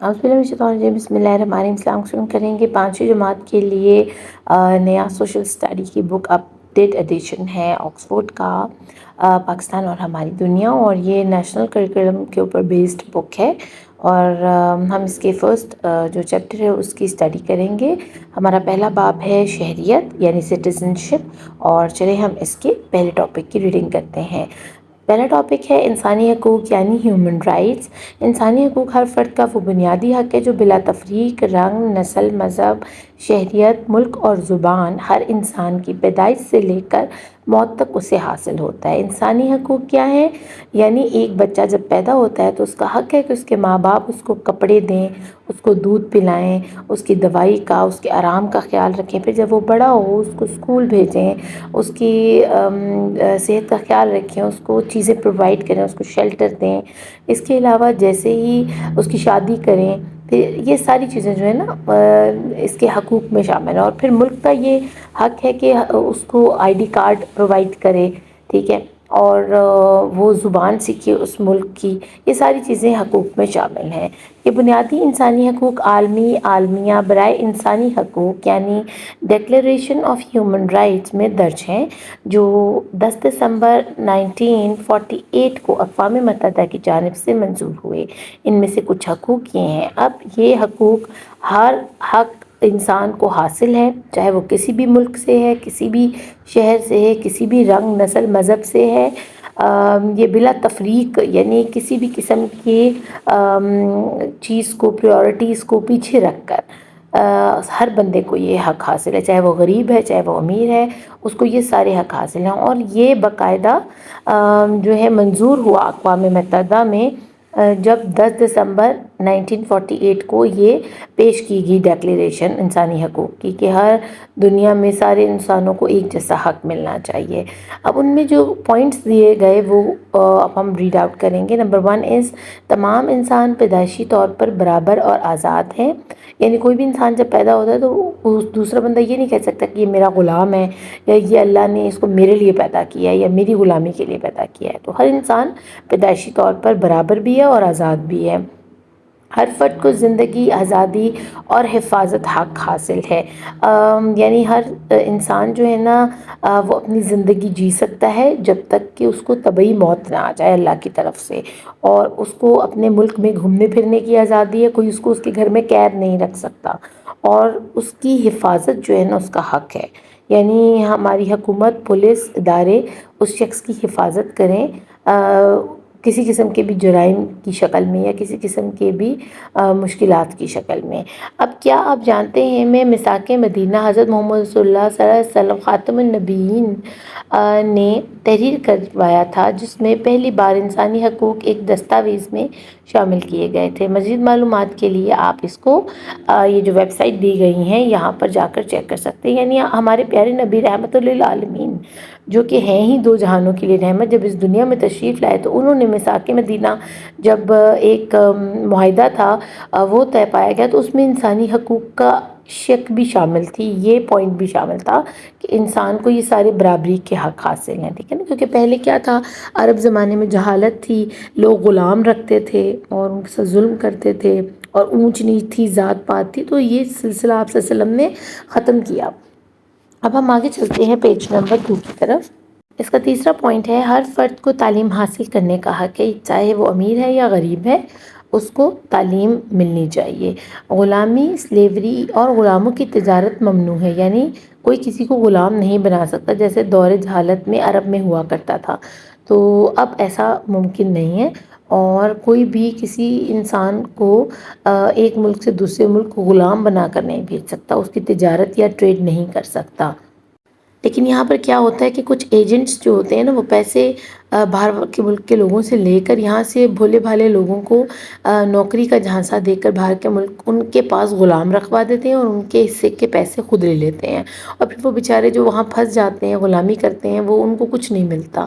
اعوذ باللہ من الشیطان الرجیم، بسم اللہ الرحمن الرحیم۔ السلام شروع کریں گے 5ویں جماعت کے لیے نیا سوشل اسٹڈی کی بک اپڈیٹ ایڈیشن ہے آکسفورڈ کا، پاکستان اور ہماری دنیا، اور یہ نیشنل کریکولم کے اوپر بیسڈ بک ہے، اور ہم اس کے فرسٹ جو چیپٹر ہے اس کی اسٹڈی کریں گے۔ ہمارا پہلا باب ہے شہریت یعنی سٹیزن شپ، اور چلیں ہم اس کے پہلے ٹاپک کی ریڈنگ کرتے ہیں۔ پہلا ٹاپک ہے انسانی حقوق یعنی ہیومن رائٹس۔ انسانی حقوق ہر فرد کا وہ بنیادی حق ہے جو بلا تفریق رنگ، نسل، مذہب، شہریت، ملک اور زبان ہر انسان کی پیدائش سے لے کر موت تک اسے حاصل ہوتا ہے۔ انسانی حقوق کیا ہے؟ یعنی ایک بچہ جب پیدا ہوتا ہے تو اس کا حق ہے کہ اس کے ماں باپ اس کو کپڑے دیں، اس کو دودھ پلائیں، اس کی دوائی کا، اس کے آرام کا خیال رکھیں، پھر جب وہ بڑا ہو اس کو اسکول بھیجیں، اس کی صحت کا خیال رکھیں، اس کو چیزیں پرووائڈ کریں، اس کو شیلٹر دیں۔ اس کے علاوہ جیسے ہی اس کی شادی کریں، پھر یہ ساری چیزیں جو ہے نا اس کے حقوق میں شامل ہیں۔ اور پھر ملک کا یہ حق ہے کہ اس کو آئی ڈی کارڈ پرووائڈ کرے، ٹھیک ہے، اور وہ زبان سیکھے اس ملک کی۔ یہ ساری چیزیں حقوق میں شامل ہیں۔ یہ بنیادی انسانی حقوق عالمیہ برائے انسانی حقوق یعنی ڈکلیریشن آف ہیومن رائٹس میں درج ہیں، جو 10 دسمبر 1948 کو اقوام متحدہ کی جانب سے منظور ہوئے۔ ان میں سے کچھ حقوق یہ ہیں۔ اب یہ حقوق ہر حق انسان کو حاصل ہے، چاہے وہ کسی بھی ملک سے ہے، کسی بھی شہر سے ہے، کسی بھی رنگ، نسل، مذہب سے ہے۔ یہ بلا تفریق یعنی کسی بھی قسم کی چیز کو، پریورٹیز کو پیچھے رکھ کر ہر بندے کو یہ حق حاصل ہے، چاہے وہ غریب ہے، چاہے وہ امیر ہے، اس کو یہ سارے حق حاصل ہیں۔ اور یہ باقاعدہ جو ہے منظور ہوا اقوام متحدہ میں جب 10 دسمبر 1948 کو یہ پیش کی گئی ڈکلیریشن انسانی حقوق کی، کہ ہر دنیا میں سارے انسانوں کو ایک جیسا حق ملنا چاہیے۔ اب ان میں جو پوائنٹس دیے گئے وہ اب ہم ریڈ آؤٹ کریں گے۔ نمبر 1 از تمام انسان پیدائشی طور پر برابر اور آزاد ہیں، یعنی کوئی بھی انسان جب پیدا ہوتا ہے تو دوسرا بندہ یہ نہیں کہہ سکتا کہ یہ میرا غلام ہے، یا یہ اللہ نے اس کو میرے لیے پیدا کیا ہے یا میری غلامی کے لیے پیدا کیا ہے۔ تو ہر انسان پیدائشی طور پر برابر بھی ہے اور آزاد بھی ہے۔ ہر فرد کو زندگی، آزادی اور حفاظت حق حاصل ہے، یعنی ہر انسان جو ہے نا وہ اپنی زندگی جی سکتا ہے جب تک کہ اس کو طبعی موت نہ آ جائے اللہ کی طرف سے، اور اس کو اپنے ملک میں گھومنے پھرنے کی آزادی ہے، کوئی اس کو اس کے گھر میں قید نہیں رکھ سکتا، اور اس کی حفاظت جو ہے نا اس کا حق ہے، یعنی ہماری حکومت، پولیس ادارے اس شخص کی حفاظت کریں کسی قسم کے بھی جرائم کی شکل میں یا کسی قسم کے بھی مشکلات کی شکل میں۔ اب کیا آپ جانتے ہیں میں میثاق مدینہ حضرت محمد رسول اللہ صلی اللہ علیہ وسلم خاتم النبیین نے تحریر کروایا تھا، جس میں پہلی بار انسانی حقوق ایک دستاویز میں شامل کیے گئے تھے۔ مزید معلومات کے لیے آپ اس کو یہ جو ویب سائٹ دی گئی ہیں یہاں پر جا کر چیک کر سکتے ہیں۔ یعنی ہمارے پیارے نبی رحمت للعالمین جو کہ ہیں ہی دو جہانوں کے لیے رحمت، جب اس دنیا میں تشریف لائے تو انہوں نے میثاق مدینہ جب ایک معاہدہ تھا وہ طے پایا گیا تو اس میں انسانی حقوق کا شق بھی شامل تھی، یہ پوائنٹ بھی شامل تھا کہ انسان کو یہ سارے برابری کے حق حاصل ہیں، ٹھیک ہے نا، کیونکہ پہلے کیا تھا، عرب زمانے میں جہالت تھی، لوگ غلام رکھتے تھے اور ان کے ساتھ ظلم کرتے تھے، اور اونچ نیچ تھی، ذات پات تھی، تو یہ سلسلہ آپ صلی اللہ علیہ وسلم نے ختم کیا۔ اب ہم آگے چلتے ہیں پیج نمبر 2 کی طرف۔ اس کا تیسرا پوائنٹ ہے ہر فرد کو تعلیم حاصل کرنے کا حق ہے، چاہے وہ امیر ہے یا غریب ہے، اس کو تعلیم ملنی چاہیے۔ غلامی، سلیوری اور غلاموں کی تجارت ممنوع ہے، یعنی کوئی کسی کو غلام نہیں بنا سکتا، جیسے دور جہالت میں عرب میں ہوا کرتا تھا، تو اب ایسا ممکن نہیں ہے، اور کوئی بھی کسی انسان کو ایک ملک سے دوسرے ملک غلام بنا کر نہیں بھیج سکتا، اس کی تجارت یا ٹریڈ نہیں کر سکتا۔ لیکن یہاں پر کیا ہوتا ہے کہ کچھ ایجنٹس جو ہوتے ہیں نا وہ پیسے باہر کے ملک کے لوگوں سے لے کر یہاں سے بھولے بھالے لوگوں کو نوکری کا جھانسا دے کر باہر کے ملک ان کے پاس غلام رکھوا دیتے ہیں، اور ان کے حصے کے پیسے خود لے لیتے ہیں، اور پھر وہ بیچارے جو وہاں پھنس جاتے ہیں، غلامی کرتے ہیں، وہ ان کو کچھ نہیں ملتا۔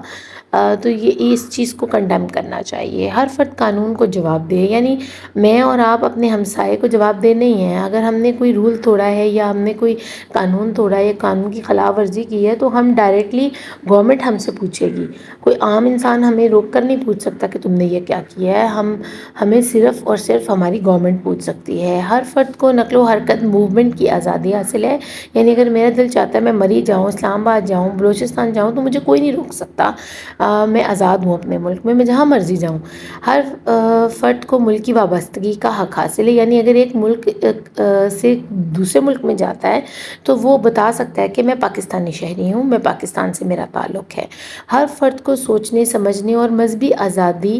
تو یہ اس چیز کو کنڈیم کرنا چاہیے. ہر فرد قانون کو جواب دے، یعنی میں اور آپ اپنے ہمسائے کو جواب دہ نہیں ہیں. اگر ہم نے کوئی رول توڑا ہے یا ہم نے کوئی قانون توڑا ہے یا قانون کی خلاف ورزی کی ہے تو ہم ڈائریکٹلی گورنمنٹ ہم سے پوچھے گی. کوئی عام انسان ہمیں روک کر نہیں پوچھ سکتا کہ تم نے یہ کیا کیا ہے. ہمیں صرف اور صرف ہماری گورنمنٹ پوچھ سکتی ہے. ہر فرد کو نقل و حرکت موومنٹ کی آزادی حاصل ہے، یعنی اگر میرا دل چاہتا ہے میں مری جاؤں، اسلام آباد جاؤں، بلوچستان جاؤں تو مجھے کوئی نہیں روک سکتا. میں آزاد ہوں اپنے ملک میں جہاں مرضی جاؤں. ہر فرد کو ملک کی وابستگی کا حق حاصل ہے، یعنی اگر ایک ملک سے دوسرے ملک میں جاتا ہے تو وہ بتا سکتا ہے کہ میں پاکستانی شہری ہوں، میں پاکستان سے میرا تعلق ہے. ہر فرد کو سوچنے سمجھنے اور مذہبی آزادی،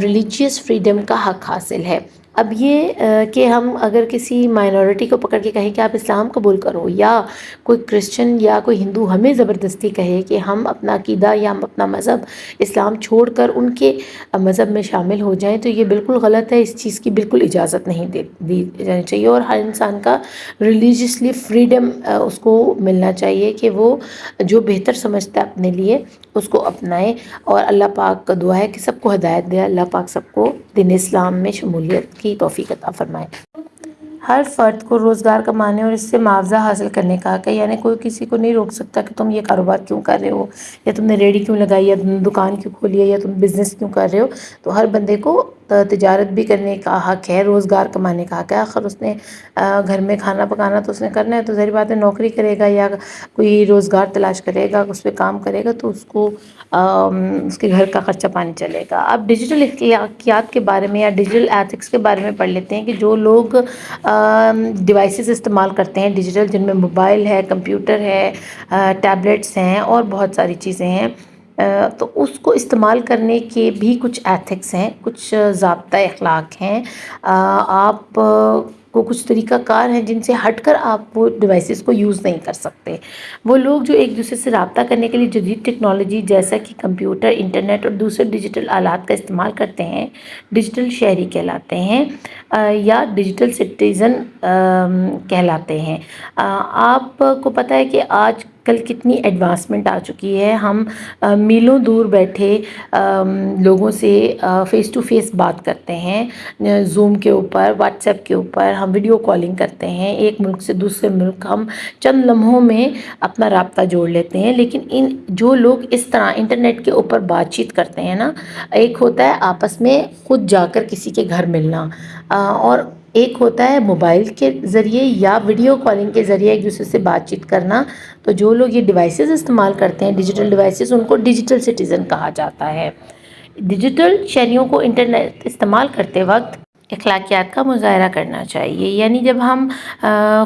ریلیجیس فریڈم کا حق حاصل ہے. اب یہ کہ ہم اگر کسی مائنورٹی کو پکڑ کے کہیں کہ آپ اسلام قبول کرو، یا کوئی کرسچن یا کوئی ہندو ہمیں زبردستی کہے کہ ہم اپنا عقیدہ یا ہم اپنا مذہب اسلام چھوڑ کر ان کے مذہب میں شامل ہو جائیں تو یہ بالکل غلط ہے. اس چیز کی بالکل اجازت نہیں دی جانی چاہیے، اور ہر انسان کا ریلیجیسلی فریڈم اس کو ملنا چاہیے کہ وہ جو بہتر سمجھتا ہے اپنے لیے اس کو اپنائے. اور اللہ پاک کا دعا ہے کہ سب کو ہدایت دے. اللہ پاک سب کو دین اسلام میں شمولیت کی توفیق عطا فرمائے. ہر فرد کو روزگار کمانے اور اس سے معاوضہ حاصل کرنے کا حق ہے، یعنی کوئی کسی کو نہیں روک سکتا کہ تم یہ کاروبار کیوں کر رہے ہو، یا تم نے ریڑھی کیوں لگائی، یا تم نے دکان کیوں کھولی ہے، یا تم بزنس کیوں کر رہے ہو. تو ہر بندے کو تجارت بھی کرنے کا حق ہے، روزگار کمانے کا حق ہے. آخر اس نے گھر میں کھانا پکانا تو اس نے کرنا ہے، تو ظاہر بات ہے نوکری کرے گا یا کوئی روزگار تلاش کرے گا، اس پہ کام کرے گا تو اس کو اس کے گھر کا خرچہ پانی چلے گا. اب ڈیجیٹل اخلاقیات کے بارے میں یا ڈیجیٹل ایتھکس کے بارے میں پڑھ لیتے ہیں کہ جو لوگ ڈیوائسز استعمال کرتے ہیں ڈیجیٹل، جن میں موبائل ہے، کمپیوٹر ہے، ٹیبلیٹس ہیں اور بہت ساری چیزیں ہیں، تو اس کو استعمال کرنے کے بھی کچھ ایتھکس ہیں، کچھ ضابطۂ اخلاق ہیں. آپ کو کچھ طریقہ کار ہیں جن سے ہٹ کر آپ وہ ڈیوائسز کو یوز نہیں کر سکتے. وہ لوگ جو ایک دوسرے سے رابطہ کرنے کے لیے جدید ٹیکنالوجی جیسا کہ کمپیوٹر، انٹرنیٹ اور دوسرے ڈیجیٹل آلات کا استعمال کرتے ہیں ڈیجیٹل شہری کہلاتے ہیں، یا ڈیجیٹل سٹیزن کہلاتے ہیں. آپ کو پتہ ہے کہ آج کل کتنی ایڈوانسمنٹ آ چکی ہے. ہم میلوں دور بیٹھے لوگوں سے فیس ٹو فیس بات کرتے ہیں، زوم کے اوپر، واٹس ایپ کے اوپر ہم ویڈیو کالنگ کرتے ہیں. ایک ملک سے دوسرے ملک ہم چند لمحوں میں اپنا رابطہ جوڑ لیتے ہیں. لیکن جو لوگ اس طرح انٹرنیٹ کے اوپر بات چیت کرتے ہیں نا، ایک ہوتا ہے آپس میں خود جا کر کسی کے گھر ملنا، اور ایک ہوتا ہے موبائل کے ذریعے یا ویڈیو کالنگ کے ذریعے ایک دوسرے سے بات چیت کرنا. تو جو لوگ یہ ڈیوائسز استعمال کرتے ہیں ڈیجیٹل ڈیوائسز، ان کو ڈیجیٹل سٹیزن کہا جاتا ہے. ڈیجیٹل شہریوں کو انٹرنیٹ استعمال کرتے وقت اخلاقیات کا مظاہرہ کرنا چاہیے. یعنی جب ہم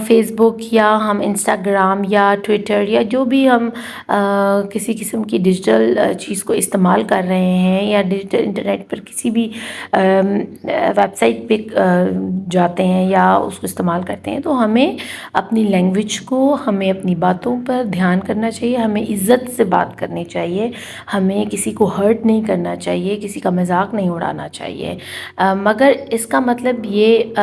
فیس بک یا ہم انسٹاگرام یا ٹویٹر یا جو بھی ہم کسی قسم کی ڈیجیٹل چیز کو استعمال کر رہے ہیں، یا ڈیجیٹل انٹرنیٹ پر کسی بھی ویب سائٹ پہ جاتے ہیں یا اس کو استعمال کرتے ہیں، تو ہمیں اپنی لینگویج کو، ہمیں اپنی باتوں پر دھیان کرنا چاہیے، ہمیں عزت سے بات کرنی چاہیے، ہمیں کسی کو ہرٹ نہیں کرنا چاہیے، کسی کا مذاق نہیں اڑانا چاہیے. مگر اس کا مطلب یہ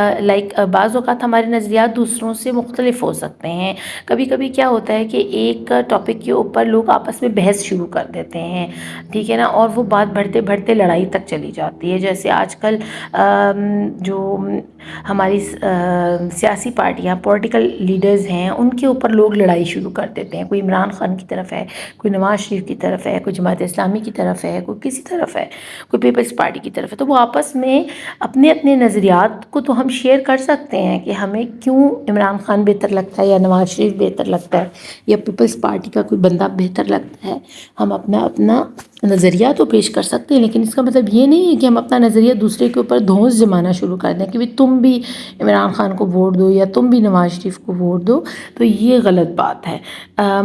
بعض اوقات ہمارے نظریات دوسروں سے مختلف ہو سکتے ہیں. کبھی کبھی کیا ہوتا ہے کہ ایک ٹاپک کے اوپر لوگ آپس میں بحث شروع کر دیتے ہیں، ٹھیک ہے نا، اور وہ بات بڑھتے بڑھتے لڑائی تک چلی جاتی ہے. جیسے آج کل جو ہماری سیاسی پارٹیاں، پولیٹیکل لیڈرز ہیں، ان کے اوپر لوگ لڑائی شروع کر دیتے ہیں. کوئی عمران خان کی طرف ہے، کوئی نواز شریف کی طرف ہے، کوئی جماعت اسلامی کی طرف ہے، کوئی کسی طرف ہے، کوئی پیپلز پارٹی کی طرف ہے. تو وہ آپس میں اپنے اپنے نظریات کو تو ہم شیئر کر سکتے ہیں کہ ہمیں کیوں عمران خان بہتر لگتا ہے یا نواز شریف بہتر لگتا ہے یا پیپلز پارٹی کا کوئی بندہ بہتر لگتا ہے. ہم اپنا نظریہ تو پیش کر سکتے ہیں، لیکن اس کا مطلب یہ نہیں ہے کہ ہم اپنا نظریہ دوسرے کے اوپر دھونس جمانا شروع کر دیں کہ بھی تم بھی عمران خان کو ووٹ دو یا تم بھی نواز شریف کو ووٹ دو. تو یہ غلط بات ہے.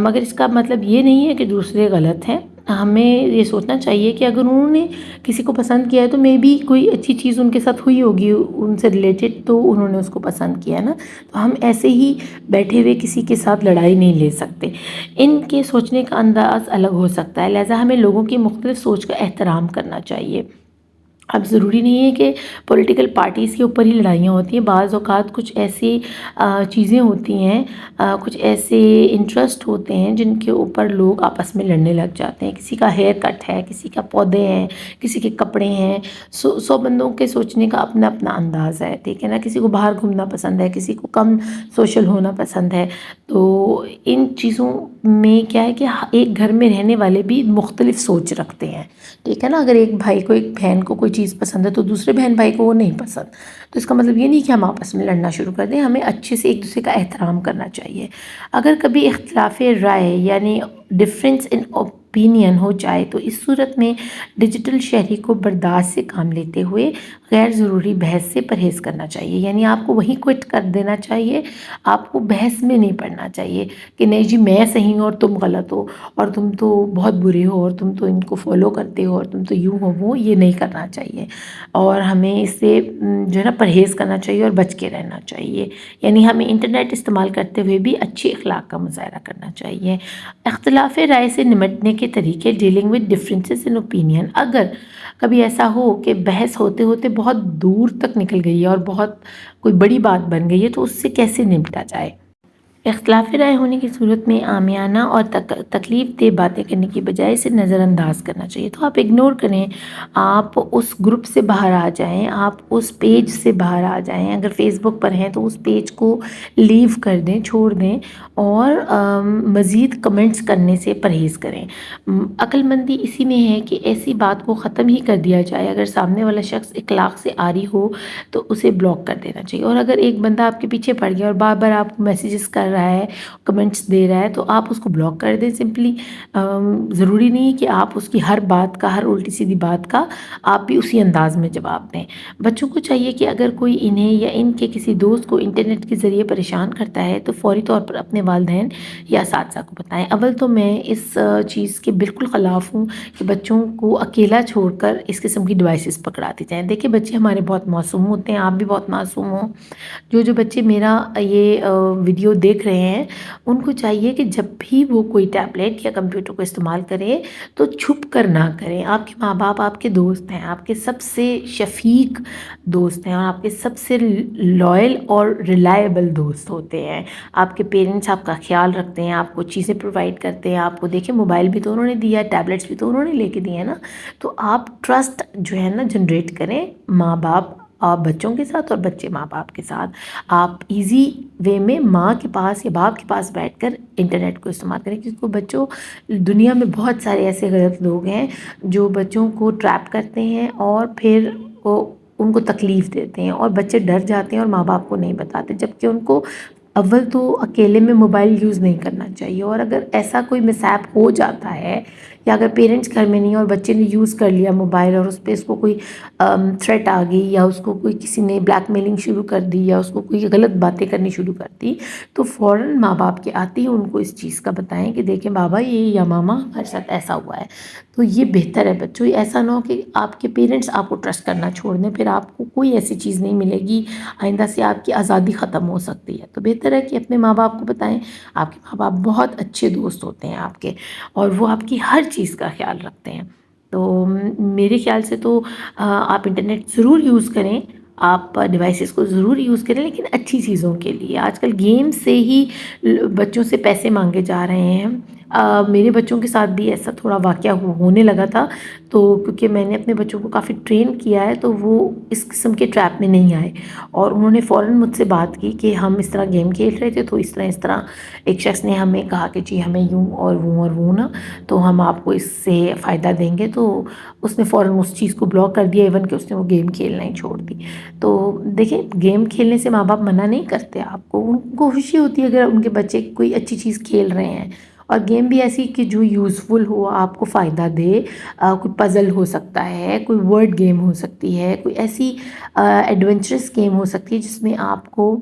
مگر اس کا مطلب یہ نہیں ہے کہ دوسرے غلط ہیں. ہمیں یہ سوچنا چاہیے کہ اگر انہوں نے کسی کو پسند کیا ہے تو مے بی کوئی اچھی چیز ان کے ساتھ ہوئی ہوگی ان سے ریلیٹڈ، تو انہوں نے اس کو پسند کیا نا. تو ہم ایسے ہی بیٹھے ہوئے کسی کے ساتھ لڑائی نہیں لے سکتے. ان کے سوچنے کا انداز الگ ہو سکتا ہے، لہٰذا ہمیں لوگوں کی مختلف سوچ کا احترام کرنا چاہیے. اب ضروری نہیں ہے کہ پولیٹیکل پارٹیز کے اوپر ہی لڑائیاں ہوتی ہیں، بعض اوقات کچھ ایسی چیزیں ہوتی ہیں، کچھ ایسے انٹرسٹ ہوتے ہیں جن کے اوپر لوگ آپس میں لڑنے لگ جاتے ہیں. کسی کا ہیئر کٹ ہے، کسی کا پودے ہیں، کسی کے کپڑے ہیں. سو بندوں کے سوچنے کا اپنا اپنا انداز ہے، ٹھیک ہے نا. کسی کو باہر گھومنا پسند ہے، کسی کو کم سوشل ہونا پسند ہے. تو ان چیزوں میں کیا ہے کہ ایک گھر میں رہنے والے بھی مختلف سوچ رکھتے ہیں، ٹھیک ہے نا. اگر ایک بھائی کو ایک بہن کو کوئی چیز پسند ہے تو دوسرے بہن بھائی کو وہ نہیں پسند، تو اس کا مطلب یہ نہیں کہ ہم آپس میں لڑنا شروع کر دیں. ہمیں اچھے سے ایک دوسرے کا احترام کرنا چاہیے. اگر کبھی اختلاف رائے یعنی ڈفرینس ان اوپینین ہو جائے تو اس صورت میں ڈیجیٹل شہری کو برداشت سے کام لیتے ہوئے غیر ضروری بحث سے پرہیز کرنا چاہیے. یعنی آپ کو وہیں کوئٹ کر دینا چاہیے، آپ کو بحث میں نہیں پڑنا چاہیے کہ نہیں جی میں صحیح ہوں اور تم غلط ہو، اور تم تو بہت برے ہو، اور تم تو ان کو فالو کرتے ہو، اور تم تو یوں ہو وہ. یہ نہیں کرنا چاہیے، اور ہمیں اس سے جو ہے نا پرہیز کرنا چاہیے اور بچ کے رہنا چاہیے. یعنی ہمیں انٹرنیٹ استعمال کرتے ہوئے بھی اچھی اخلاق کا مظاہرہ کرنا چاہیے. اختلاف رائے سے نمٹنے کے طریقے dealing with differences in opinion. اگر کبھی ایسا ہو کہ بحث ہوتے ہوتے بہت دور تک نکل گئی ہے اور بہت کوئی بڑی بات بن گئی ہے تو اس سے کیسے نمٹا جائے. اختلاف رائے ہونے کی صورت میں عامیانہ اور تکلیف دہ باتیں کرنے کی بجائے اسے نظر انداز کرنا چاہیے. تو آپ اگنور کریں، آپ اس گروپ سے باہر آ جائیں، آپ اس پیج سے باہر آ جائیں. اگر فیس بک پر ہیں تو اس پیج کو لیو کر دیں، چھوڑ دیں، اور مزید کمنٹس کرنے سے پرہیز کریں. عقل مندی اسی میں ہے کہ ایسی بات کو ختم ہی کر دیا جائے. اگر سامنے والا شخص اخلاق سے عاری ہو تو اسے بلاک کر دینا چاہیے. اور اگر ایک بندہ آپ کے پیچھے پڑ گیا اور بار بار آپ کو میسیجز کر رہا ہے، کمنٹس دے رہا ہے، تو آپ اس کو بلاک کر دیں سمپلی. ضروری نہیں کہ آپ اس کی ہر بات کا، ہر الٹی سیدھی بات کا آپ بھی اسی انداز میں جواب دیں. بچوں کو چاہیے کہ اگر کوئی انہیں یا ان کے کسی دوست کو انٹرنیٹ کے ذریعے پریشان کرتا ہے تو فوری طور پر اپنے والدین یا اساتذہ کو بتائیں. اول تو میں اس چیز کے بالکل خلاف ہوں کہ بچوں کو اکیلا چھوڑ کر اس قسم کی ڈیوائسز پکڑا دی جائیں. دیکھیں بچے ہمارے بہت معصوم ہوتے ہیں، آپ بھی بہت معصوم ہوں. جو بچے میرا یہ ویڈیو دیکھ رہے ہیں ان کو چاہیے کہ جب بھی وہ کوئی ٹیبلیٹ یا کمپیوٹر کو استعمال کریں تو چھپ کر نہ کریں. آپ کے ماں باپ آپ کے دوست ہیں، آپ کے سب سے شفیق دوست ہیں، اور آپ کے سب سے لائل اور ریلائبل دوست ہوتے ہیں. آپ کے پیرنٹس آپ کا خیال رکھتے ہیں، آپ کو چیزیں پرووائڈ کرتے ہیں. آپ کو دیکھیں موبائل بھی تو انہوں نے دیا ہے، ٹیبلیٹس بھی تو انہوں نے لے کے دیے ہیں نا. تو آپ ٹرسٹ جو ہے نا جنریٹ کریں ماں باپ بچوں کے ساتھ اور بچے ماں باپ کے ساتھ. آپ ایزی وے میں ماں کے پاس یا باپ کے پاس بیٹھ کر انٹرنیٹ کو استعمال کریں، کیونکہ بچوں دنیا میں بہت سارے ایسے غلط لوگ ہیں جو بچوں کو ٹریپ کرتے ہیں اور پھر وہ ان کو تکلیف دیتے ہیں، اور بچے ڈر جاتے ہیں اور ماں باپ کو نہیں بتاتے. جبکہ ان کو اول تو اکیلے میں موبائل یوز نہیں کرنا چاہیے. اور اگر ایسا کوئی مس ہیپ ہو جاتا ہے یا اگر پیرنٹس گھر میں نہیں اور بچے نے یوز کر لیا موبائل اور اس پہ اس کو کوئی تھریٹ آ گئی، یا اس کو کوئی کسی نے بلیک میلنگ شروع کر دی، یا اس کو کوئی غلط باتیں کرنی شروع کر دی، تو فوراً ماں باپ کے آتے ہی ان کو اس چیز کا بتائیں کہ دیکھیں بابا یہ یا ماما ہمارے ساتھ ایسا ہوا ہے. تو یہ بہتر ہے بچوں. ایسا نہ ہو کہ آپ کے پیرنٹس آپ کو ٹرسٹ کرنا چھوڑ دیں، پھر آپ کو کوئی ایسی چیز نہیں ملے گی، آئندہ سے آپ کی آزادی ختم ہو سکتی ہے. تو بہتر ہے کہ اپنے ماں باپ کو بتائیں. آپ کے ماں باپ بہت اچھے دوست ہوتے ہیں آپ کے، اور وہ آپ کی ہر چیز کا خیال رکھتے ہیں. تو میرے خیال سے تو آپ انٹرنیٹ ضرور یوز کریں، آپ ڈیوائسز کو ضرور یوز کریں، لیکن اچھی چیزوں کے لیے. آج کل گیم سے ہی بچوں سے پیسے مانگے جا رہے ہیں. میرے بچوں کے ساتھ بھی ایسا تھوڑا واقعہ ہونے لگا تھا، تو کیونکہ میں نے اپنے بچوں کو کافی ٹرین کیا ہے تو وہ اس قسم کے ٹریپ میں نہیں آئے، اور انہوں نے فوراً مجھ سے بات کی کہ ہم اس طرح گیم کھیل رہے تھے تو اس طرح ایک شخص نے ہمیں کہا کہ جی ہمیں یوں اور وہ نا، تو ہم آپ کو اس سے فائدہ دیں گے. تو اس نے فوراً اس چیز کو بلاک کر دیا، ایون کہ اس نے وہ گیم کھیلنا ہی چھوڑ دی. تو دیکھیں گیم کھیلنے سے ماں باپ منع نہیں کرتے آپ کو، ان کو خوشی ہوتی ہے اگر ان کے بچے کوئی اچھی چیز کھیل رہے ہیں. اور گیم بھی ایسی کہ جو یوزفل ہو، آپ کو فائدہ دے. کوئی پزل ہو سکتا ہے، کوئی ورڈ گیم ہو سکتی ہے، کوئی ایسی ایڈونچرس گیم ہو سکتی ہے جس میں آپ کو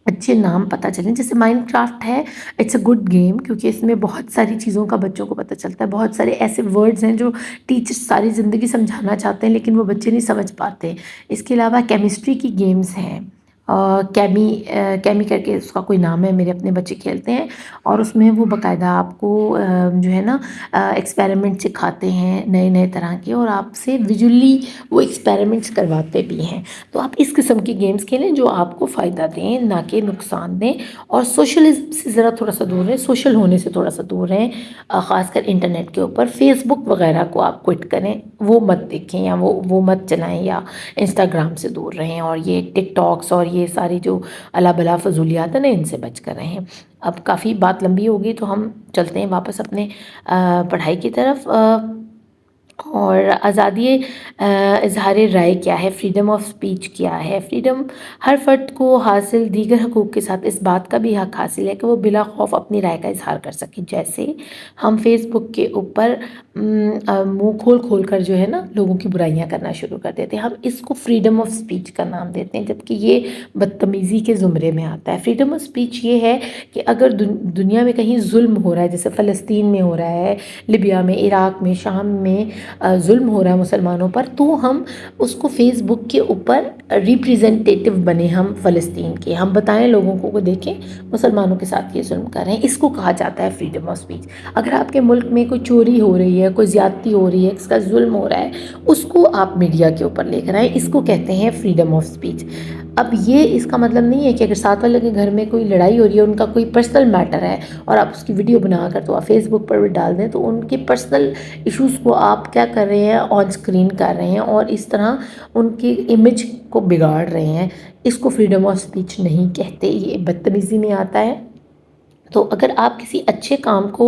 اچھے نام پتہ چلیں. جیسے مائنڈ کرافٹ ہے، اٹس اے گڈ گیم، کیونکہ اس میں بہت ساری چیزوں کا بچوں کو پتہ چلتا ہے. بہت سارے ایسے ورڈز ہیں جو ٹیچرس ساری زندگی سمجھانا چاہتے ہیں لیکن وہ بچے نہیں سمجھ پاتے. اس کے علاوہ کیمسٹری کی گیمز ہیں، کیمی کر کے اس کا کوئی نام ہے، میرے اپنے بچے کھیلتے ہیں، اور اس میں وہ باقاعدہ آپ کو جو ہے نا ایکسپیریمنٹ سکھاتے ہیں نئے نئے طرح کے، اور آپ سے ویژولی وہ ایکسپیریمنٹس کرواتے بھی ہیں۔ تو آپ اس قسم کی گیمز کھیلیں جو آپ کو فائدہ دیں، نہ کہ نقصان دیں، اور سوشلزم سے ذرا تھوڑا سا دور رہیں، سوشل ہونے سے تھوڑا سا دور رہیں، خاص کر انٹرنیٹ کے اوپر۔ فیس بک وغیرہ کو آپ کوئٹ کریں، وہ مت دیکھیں، یا وہ مت چلائیں، یا انسٹاگرام سے دور رہیں، اور یہ ٹک ٹاکس اور یہ ساری جو الا بلا فضولیات ہیں نا، ان سے بچ کر رہیں۔ اب کافی بات لمبی ہوگی تو ہم چلتے ہیں واپس اپنے پڑھائی کی طرف۔ اور آزادی اظہار رائے کیا ہے، فریڈم آف اسپیچ کیا ہے؟ فریڈم ہر فرد کو حاصل دیگر حقوق کے ساتھ اس بات کا بھی حق حاصل ہے کہ وہ بلا خوف اپنی رائے کا اظہار کر سکے۔ جیسے ہم فیس بک کے اوپر منہ کھول کھول کر جو ہے نا لوگوں کی برائیاں کرنا شروع کر دیتے ہیں، ہم اس کو فریڈم آف اسپیچ کا نام دیتے ہیں، جبکہ یہ بدتمیزی کے زمرے میں آتا ہے۔ فریڈم آف اسپیچ یہ ہے کہ اگر دنیا میں کہیں ظلم ہو رہا ہے، جیسے فلسطین میں ہو رہا ہے، لیبیا میں، عراق میں، شام میں ظلم ہو رہا ہے مسلمانوں پر، تو ہم اس کو فیس بک کے اوپر ریپریزنٹیٹیو بنے، ہم فلسطین کے، ہم بتائیں لوگوں کو دیکھیں مسلمانوں کے ساتھ یہ ظلم کر رہے ہیں۔ اس کو کہا جاتا ہے فریڈم آف اسپیچ۔ اگر آپ کے ملک میں کوئی چوری ہو رہی ہے، کوئی زیادتی ہو رہی ہے، اس کا ظلم ہو رہا ہے، اس کو آپ میڈیا کے اوپر لے کر آئیں، اس کو کہتے ہیں فریڈم آف اسپیچ۔ اب یہ اس کا مطلب نہیں ہے کہ اگر ساتھ والے کے گھر میں کوئی لڑائی ہو رہی ہے، ان کا کوئی پرسنل میٹر ہے، اور آپ اس کی ویڈیو بنا کر تو آپ فیس بک پر بھی ڈال دیں، تو ان کے پرسنل ایشوز کو آپ کیا کر رہے ہیں، آن اسکرین کر رہے ہیں، اور اس طرح ان کی امیج کو بگاڑ رہے ہیں۔ اس کو فریڈم آف اسپیچ نہیں کہتے، یہ بدتمیزی میں آتا ہے۔ تو اگر آپ کسی اچھے کام کو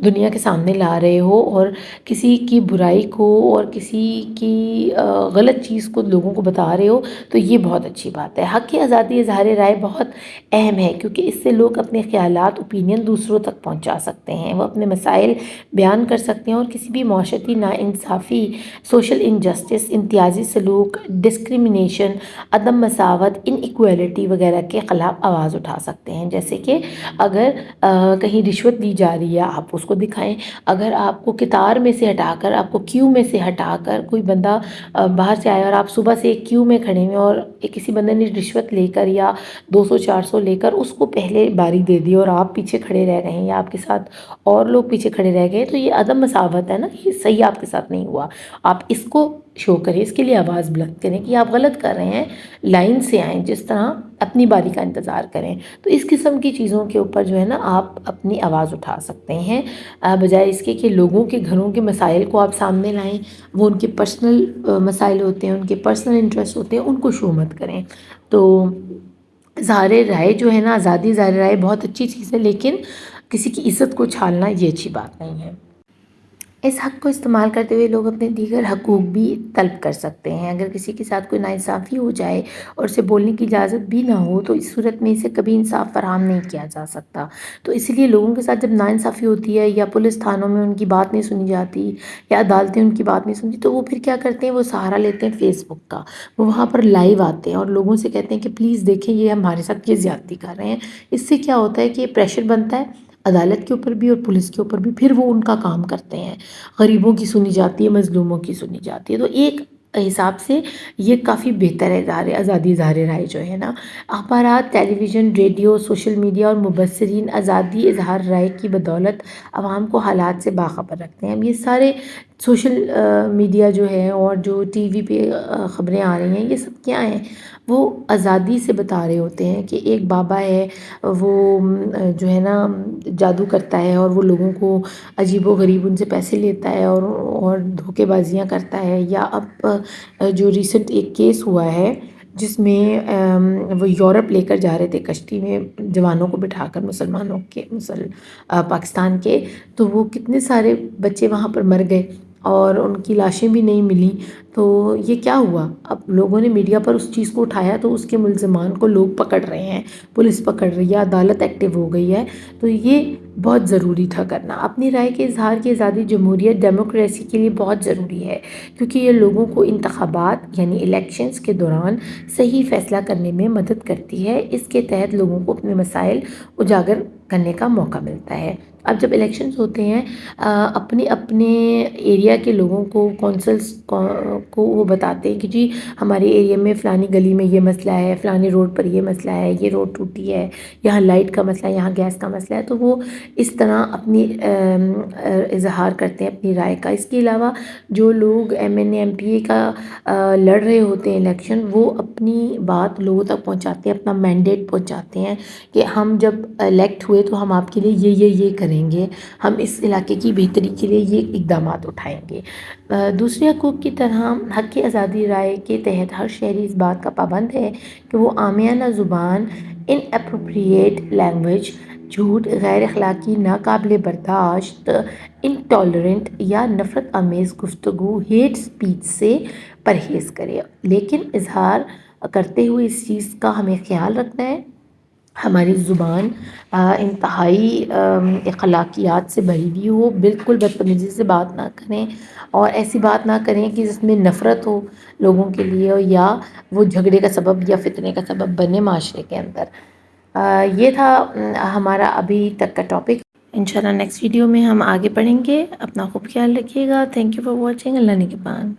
دنیا کے سامنے لا رہے ہو، اور کسی کی برائی کو اور کسی کی غلط چیز کو لوگوں کو بتا رہے ہو، تو یہ بہت اچھی بات ہے۔ حق آزادی اظہار رائے بہت اہم ہے، کیونکہ اس سے لوگ اپنے خیالات، اوپینین دوسروں تک پہنچا سکتے ہیں، وہ اپنے مسائل بیان کر سکتے ہیں، اور کسی بھی معاشرتی ناانصافی، سوشل انجسٹس، امتیازی سلوک، ڈسکریمنیشن، عدم مساوات، ان ایکویلٹی وغیرہ کے خلاف آواز اٹھا سکتے ہیں۔ جیسے کہ اگر کہیں رشوت دی جا رہی ہے، آپ اس کو دکھائیں۔ اگر آپ کو قطار میں سے ہٹا کر، آپ کو کیو میں سے ہٹا کر کوئی بندہ باہر سے آیا، اور آپ صبح سے ایک کیو میں کھڑے ہوئے، اور کسی بندے نے رشوت لے کر یا 200 400 لے کر اس کو پہلے باری دے دی، اور آپ پیچھے کھڑے رہ گئے ہیں، یا آپ کے ساتھ اور لوگ پیچھے کھڑے رہ گئے، تو یہ عدم مساوات ہے نا، یہ صحیح آپ کے ساتھ نہیں ہوا۔ آپ اس کو شو کریں، اس کے لیے آواز بلند کریں کہ آپ غلط کر رہے ہیں، لائن سے آئیں، جس طرح اپنی باری کا انتظار کریں۔ تو اس قسم کی چیزوں کے اوپر جو ہے نا آپ اپنی آواز اٹھا سکتے ہیں، بجائے اس کے کہ لوگوں کے گھروں کے مسائل کو آپ سامنے لائیں۔ وہ ان کے پرسنل مسائل ہوتے ہیں، ان کے پرسنل انٹرسٹ ہوتے ہیں، ان کو شو مت کریں۔ تو اظہار رائے جو ہے نا، آزادی اظہار رائے بہت اچھی چیز ہے، لیکن کسی کی عزت کو چھالنا یہ اچھی بات نہیں ہے۔ اس حق کو استعمال کرتے ہوئے لوگ اپنے دیگر حقوق بھی طلب کر سکتے ہیں۔ اگر کسی کے ساتھ کوئی ناانصافی ہو جائے اور اسے بولنے کی اجازت بھی نہ ہو، تو اس صورت میں اسے کبھی انصاف فراہم نہیں کیا جا سکتا۔ تو اس لیے لوگوں کے ساتھ جب ناانصافی ہوتی ہے، یا پولیس تھانوں میں ان کی بات نہیں سنی جاتی، یا عدالتیں ان کی بات نہیں سنتی، تو وہ پھر کیا کرتے ہیں، وہ سہارا لیتے ہیں فیس بک کا۔ وہ وہاں پر لائیو آتے ہیں، اور لوگوں سے کہتے ہیں کہ پلیز دیکھیں، یہ ہمارے ساتھ یہ زیادتی کر رہے ہیں۔ اس سے کیا ہوتا ہے کہ پریشر بنتا ہے عدالت کے اوپر بھی اور پولیس کے اوپر بھی، پھر وہ ان کا کام کرتے ہیں، غریبوں کی سنی جاتی ہے، مظلوموں کی سنی جاتی ہے۔ تو ایک حساب سے یہ کافی بہتر ہے، آزادی اظہار رائے جو ہے نا۔ اخبارات، ٹیلی ویژن، ریڈیو، سوشل میڈیا اور مبصرین آزادی اظہار رائے کی بدولت عوام کو حالات سے باخبر رکھتے ہیں۔ اب یہ سارے سوشل میڈیا جو ہے، اور جو ٹی وی پہ خبریں آ رہی ہیں، یہ سب کیا ہیں، وہ آزادی سے بتا رہے ہوتے ہیں کہ ایک بابا ہے، وہ جو ہے نا جادو کرتا ہے، اور وہ لوگوں کو عجیب و غریب ان سے پیسے لیتا ہے، اور دھوکے بازیاں کرتا ہے۔ یا اب جو ریسنٹ ایک کیس ہوا ہے، جس میں وہ یورپ لے کر جا رہے تھے کشتی میں جوانوں کو بٹھا کر، مسلمانوں کے، پاکستان کے، تو وہ کتنے سارے بچے وہاں پر مر گئے، اور ان کی لاشیں بھی نہیں ملیں۔ تو یہ کیا ہوا؟ اب لوگوں نے میڈیا پر اس چیز کو اٹھایا، تو اس کے ملزمان کو لوگ پکڑ رہے ہیں، پولیس پکڑ رہی ہے، عدالت ایکٹیو ہو گئی ہے۔ تو یہ بہت ضروری تھا کرنا۔ اپنی رائے کے اظہار کی آزادی جمہوریت، ڈیموکریسی کے لیے بہت ضروری ہے، کیونکہ یہ لوگوں کو انتخابات یعنی الیکشنز کے دوران صحیح فیصلہ کرنے میں مدد کرتی ہے۔ اس کے تحت لوگوں کو اپنے مسائل اجاگر کرنے کا موقع ملتا ہے۔ اب جب الیکشنز ہوتے ہیں اپنے اپنے ایریا کے لوگوں کو کونسلس کو وہ بتاتے ہیں کہ جی ہمارے ایریا میں فلانی گلی میں یہ مسئلہ ہے، فلانی روڈ پر یہ مسئلہ ہے، یہ روڈ ٹوٹی ہے، یہاں لائٹ کا مسئلہ ہے، یہاں گیس کا مسئلہ ہے، تو وہ اس طرح اپنی اظہار کرتے ہیں اپنی رائے کا۔ اس کے علاوہ جو لوگ M N A M P A کا لڑ رہے ہوتے ہیں الیکشن، وہ اپنی بات لوگوں تک پہنچاتے ہیں، اپنا مینڈیٹ پہنچاتے ہیں کہ ہم جب الیکٹ ہوئے تو ہم آپ کے لیے یہ کریں گے، ہم اس علاقے کی بہتری کے لیے یہ اقدامات اٹھائیں گے۔ دوسرے حقوق کی طرح حق کی آزادی رائے کے تحت ہر شہری اس بات کا پابند ہے کہ وہ عامیانہ زبان، ان اپروپریٹ لینگویج، جھوٹ، غیر اخلاقی، ناقابل برداشت، انٹالرنٹ یا نفرت آمیز گفتگو، ہیٹ سپیچ سے پرہیز کرے۔ لیکن اظہار کرتے ہوئے اس چیز کا ہمیں خیال رکھنا ہے ہماری زبان انتہائی اخلاقیات سے بھری ہوئی ہو، بالکل بدتمیزی سے بات نہ کریں اور ایسی بات نہ کریں کہ جس میں نفرت ہو لوگوں کے لیے یا وہ جھگڑے کا سبب یا فتنے کا سبب بنے معاشرے کے اندر۔ یہ تھا ہمارا ابھی تک کا ٹاپک۔ انشاءاللہ نیکسٹ ویڈیو میں ہم آگے پڑھیں گے۔ اپنا خوب خیال رکھیے گا۔ Thank you for watching. Allah نگہبان۔